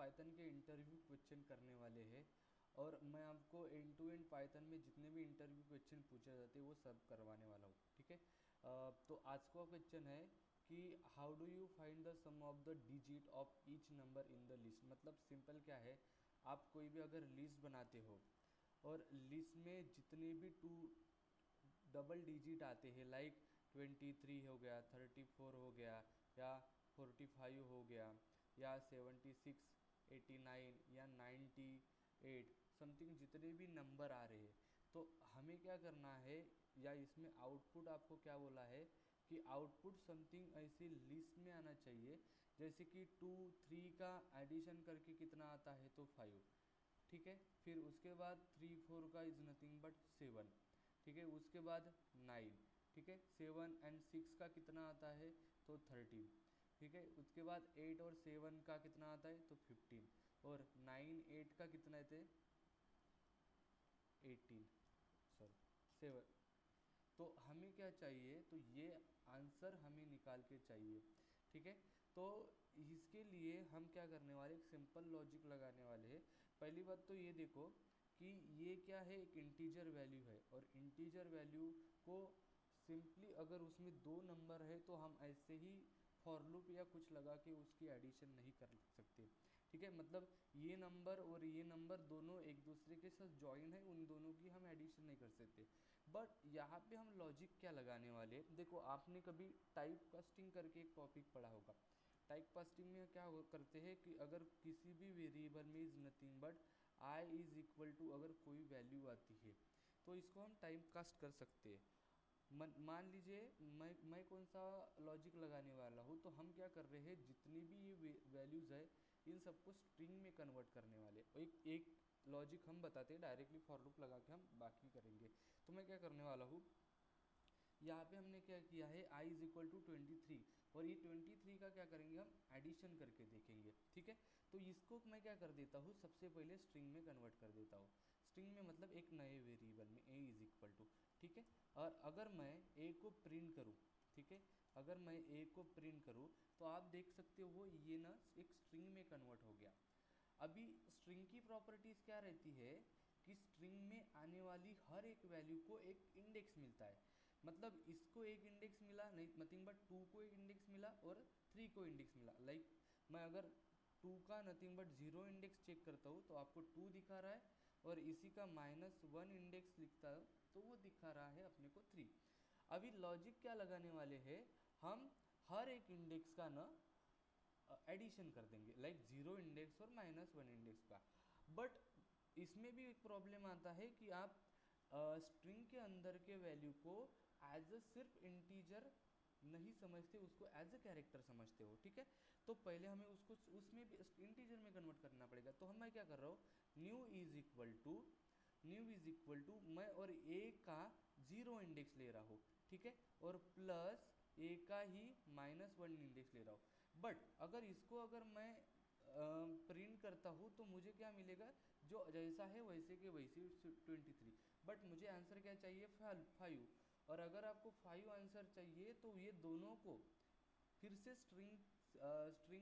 Python के interview question करने वाले हैं और मैं आपको एंड टू एंड पाइथन में जितने भी इंटरव्यू क्वेश्चन पूछे जाते हैं वो सब करवाने वाला हूँ, ठीक है। तो आज का क्वेश्चन है कि how do you find the sum of the digit of each number in the list. मतलब सिंपल क्या है, आप कोई भी अगर लिस्ट बनाते हो और लिस्ट में जितने भी टू डबल डिजिट आते हैं, लाइक 23 हो गया, 34 हो गया, या 45 हो गया, या 76, 89 या 98 समथिंग, जितने भी नंबर आ रहे हैं, तो हमें क्या करना है, या इसमें आउटपुट आपको क्या बोला है कि आउटपुट समथिंग ऐसी लिस्ट में आना चाहिए जैसे कि 2 3 का एडिशन करके कितना आता है, तो 5, ठीक है। फिर उसके बाद 3 4 का इज़ नथिंग बट 7, ठीक है। उसके बाद 9, ठीक है। 7 एंड 6 का कितना आता है, तो 13, ठीक है। उसके बाद 8 और 7 का कितना आता है, तो 15, और 9 8 का कितना थे, 18, सॉरी 7। तो हमें क्या चाहिए, तो ये आंसर हमें निकाल के चाहिए, ठीक है। तो इसके लिए हम क्या करने वाले, एक सिंपल लॉजिक लगाने वाले हैं। पहली बात तो ये देखो कि ये क्या है, एक इंटीजर वैल्यू है, और इंटीजर वैल्यू को सिंपली अगर उसमें 2 नंबर है तो हम ऐसे ही फॉर लूप या कुछ लगा के उसकी एडिशन नहीं कर सकते, ठीक है। मतलब ये नंबर और ये नंबर दोनों एक दूसरे के साथ ज्वाइन है, उन दोनों की हम एडिशन नहीं कर सकते। बट यहाँ पे हम लॉजिक क्या लगाने वाले हैं, देखो आपने कभी टाइप कास्टिंग करके एक टॉपिक पढ़ा होगा। टाइप कास्टिंग में क्या करते हैं कि अगर किसी भी वेरिएबल में is nothing but I is equal to अगर कोई वैल्यू आती है तो इसको हम टाइप कास्ट कर सकते हैं। मान लीजिए मैं कौन सा लॉजिक लगाने वाला हूँ, तो हम क्या कर रहे हैं, जितनी भी ये वैल्यूज़ है इन सबको स्ट्रिंग में कन्वर्ट करने वाले। एक एक लॉजिक हम बताते हैं, डायरेक्टली फॉर लूप लगा के हम बाकी करेंगे। तो मैं क्या करने वाला हूँ, यहाँ पे हमने क्या किया है, i इज इक्वल टू 23, और ये 23 का क्या करेंगे, हम एडिशन करके देखेंगे, ठीक है। तो इसको मैं क्या कर देता हूँ, सबसे पहले स्ट्रिंग में कन्वर्ट कर देता हूँ। स्ट्रिंग में मतलब एक नए वेरिएबल में a इज इक्वल टू, ठीक है। और अगर मैं a को प्रिंट करूँ, ठीक है, अगर मैं a को प्रिंट करूँ तो आप देख सकते हो ये ना एक स्ट्रिंग में कन्वर्ट हो गया। अभी स्ट्रिंग की प्रॉपर्टीज़ क्या रहती है कि स्ट्रिंग में आने वाली हर एक वैल्यू को एक इंडेक्स मिलता है। मतलब इसको एक इंडेक्स मिला, नहीं नथिंग बट 2 को एक इंडेक्स मिला और 3 को इंडेक्स मिला। लाइक मैं अगर 2 का नथिंग बट 0 इंडेक्स चेक करता हूँ तो आपको 2 दिखा रहा है, और इसी का -1 इंडेक्स लिखता हूँ तो वो दिखा रहा है अपने को 3। अभी लॉजिक क्या लगाने वाले हैं, हम हर एक इंडेक्स का ना एडिशन कर देंगे, लाइक 0 इंडेक्स और -1 इंडेक्स का। बट इसमें भी एक प्रॉब्लम आता है कि आप स्ट्रिंग के अंदर के वैल्यू को एज अ सिर्फ इंटीजर नहीं समझते, उसको एज अ कैरेक्टर समझते हो, ठीक है। तो पहले हमें उसको उसमें भी इंटीजर में कन्वर्ट करना पड़ेगा। तो हम मैं क्या कर रहा हूँ, न्यू इज इक्वल टू मैं और ए का 0 इंडेक्स ले रहा हूँ, ठीक है, और प्लस ए का ही -1 इंडेक्स ले रहा हूँ। बट अगर इसको अगर मैं प्रिंट करता हूँ तो मुझे क्या मिलेगा, जो जैसा है वैसे के वैसे 23। बट मुझे आंसर क्या चाहिए, 5। और अगर आपको 5 आंसर चाहिए तो ये दोनों को फिर से स्ट्रिंग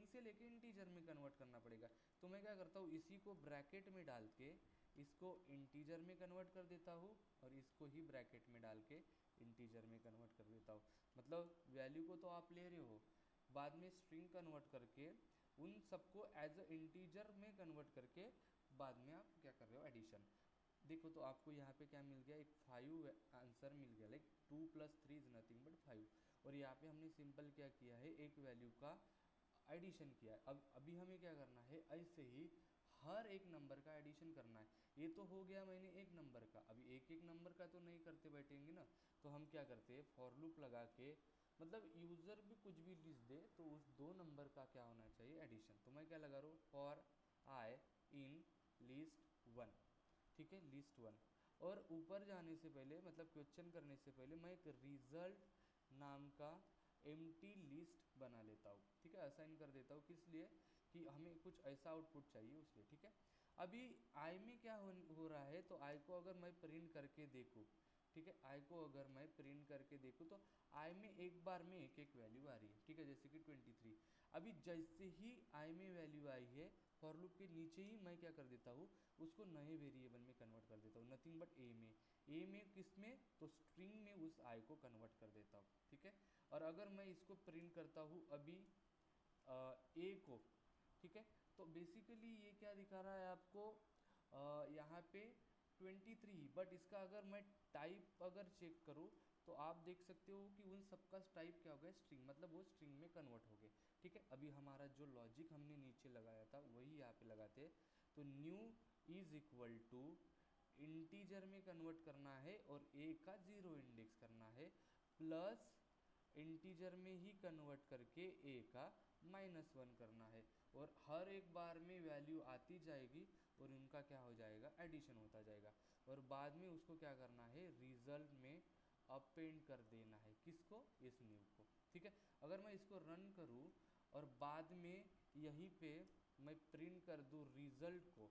से लेके इंटीजर में कन्वर्ट करना पड़ेगा। तो मैं क्या करता हूँ, इसी को ब्रैकेट में डाल के इसको इंटीजर में कन्वर्ट कर देता हूँ, और इसको ही ब्रैकेट में डाल के इंटीजर में कन्वर्ट कर देता हूँ। मतलब वैल्यू को तो आप ले रहे हो, बाद में स्ट्रिंग कन्वर्ट करके उन सबको एज अ इंटीजर में कन्वर्ट करके बाद में आप क्या कर रहे हो, एडिशन। देखो तो आपको यहाँ पे क्या मिल गया, एक 5 आंसर मिल गया, लाइक 2 + 3 इज नथिंग बट 5। और यहाँ पे हमने सिंपल क्या किया है, एक वैल्यू का एडिशन किया है। अब अभी हमें क्या करना है, ऐसे ही हर एक नंबर का एडिशन करना है। ये तो हो गया मैंने एक नंबर का, अभी एक एक नंबर का तो नहीं करते बैठेंगे ना। तो हम क्या करते हैं, फॉर लूप लगा के, मतलब यूज़र भी कुछ भी लिस्ट दे तो उस 2 नंबर का क्या होना चाहिए, एडिशन। तो मैं क्या लगा रहा हूँ, फॉर आई इन लिस्ट 1, ठीक है, लिस्ट 1। और ऊपर जाने से पहले, मतलब क्वेश्चन करने से पहले, मैं एक रिजल्ट नाम का एम्प्टी लिस्ट बना लेता हूँ, ठीक है, असाइन कर देता हूँ। किस लिए, कि हमें कुछ ऐसा आउटपुट चाहिए उसलिए, ठीक है। अभी आई में क्या हो रहा है, तो आई को अगर मैं प्रिंट करके देखूँ, ठीक है, आई को अगर मैं प्रिंट करके देखूँ तो आई में एक बार में एक एक वैल्यू आ रही है, ठीक है, जैसे कि 23। अभी जैसे ही आई में वैल्यू आई है फॉर लूप के नीचे ही मैं क्या कर देता हूँ, उसको नए वेरिएबल में कन्वर्ट कर देता हूँ, नथिंग बट ए में किस में, तो स्ट्रिंग में उस आई को कन्वर्ट कर देता हूँ, ठीक है। और अगर मैं इसको प्रिंट करता हूँ अभी ए को, ठीक है, तो बेसिकली ये क्या दिखा रहा है आपको, यहाँ पे 23, बट इसका अगर मैं टाइप अगर चेक करूँ तो आप देख सकते हो कि उन सबका टाइप क्या हो गया, स्ट्रिंग, मतलब वो स्ट्रिंग में कन्वर्ट हो गए, ठीक है। अभी हमारा जो लॉजिक हमने नीचे लगाया था वही यहाँ पे लगाते हैं। तो new is equal to integer में कन्वर्ट करना है और ए का 0 इंडेक्स करना है, प्लस इंटीजर में ही कन्वर्ट करके ए का -1 करना है, और हर एक बार में वैल्यू आती जाएगी और उनका क्या हो जाएगा, एडिशन होता जाएगा। और बाद में उसको क्या करना है, रिजल्ट में अपेंड कर देना है, किसको, इस न्यू को, ठीक है। अगर मैं इसको रन करूँ और बाद में यहीं पे मैं प्रिंट कर दूँ रिजल्ट को,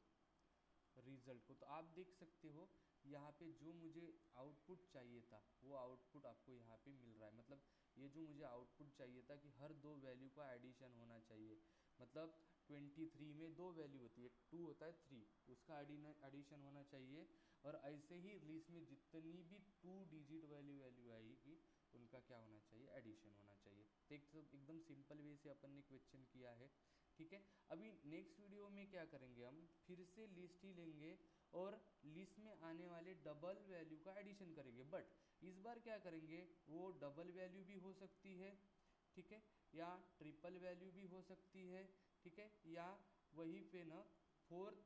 तो आप देख सकते हो यहाँ पे जो मुझे आउटपुट चाहिए था वो आउटपुट आपको यहाँ पे मिल रहा है। मतलब ये जो मुझे आउटपुट चाहिए था कि हर दो वैल्यू का एडिशन होना चाहिए, मतलब 23 में दो वैल्यू होती है, 2 होता है 3, उसका एडिशन होना चाहिए। और ऐसे ही लिस्ट में जितनी भी 2 डिजिट वैल्यू आएगी उनका क्या होना चाहिए, एडिशन होना चाहिए। तो एकदम सिंपल वे से अपन ने क्वेश्चन किया है, ठीक है। अभी नेक्स्ट वीडियो में क्या करेंगे, हम फिर से लिस्ट ही लेंगे और लिस्ट में आने वाले डबल वैल्यू का एडिशन करेंगे, बट इस बार क्या करेंगे, वो डबल वैल्यू भी हो सकती है, ठीक है, या ट्रिपल वैल्यू भी हो सकती है, ठीक है, या वहीं पे ना फोर्थ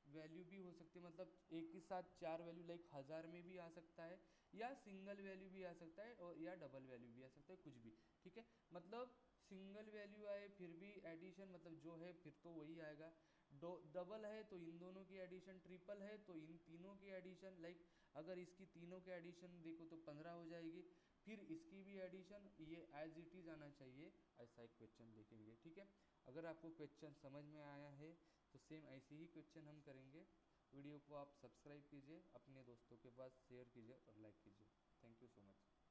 वैल्यू भी हो सकती है, मतलब एक ही साथ 4 वैल्यू, लाइक 1000 में भी आ सकता है, या सिंगल वैल्यू भी आ सकता है, और या डबल वैल्यू भी आ सकता है, कुछ भी, ठीक है। मतलब सिंगल वैल्यू आए फिर भी एडिशन, मतलब जो है फिर तो वही आएगा, डबल है तो इन दोनों की एडिशन, ट्रिपल है तो इन तीनों की एडिशन, लाइक अगर इसकी तीनों के एडिशन देखो तो 15 हो जाएगी, फिर इसकी भी एडिशन, ये एज इट इज़ आना चाहिए, ऐसा एक क्वेश्चन देखेंगे, ठीक है। अगर आपको क्वेश्चन समझ में आया है तो सेम ऐसे ही क्वेश्चन हम करेंगे। वीडियो को आप सब्सक्राइब कीजिए, अपने दोस्तों के पास शेयर कीजिए और लाइक कीजिए। Thank you so much.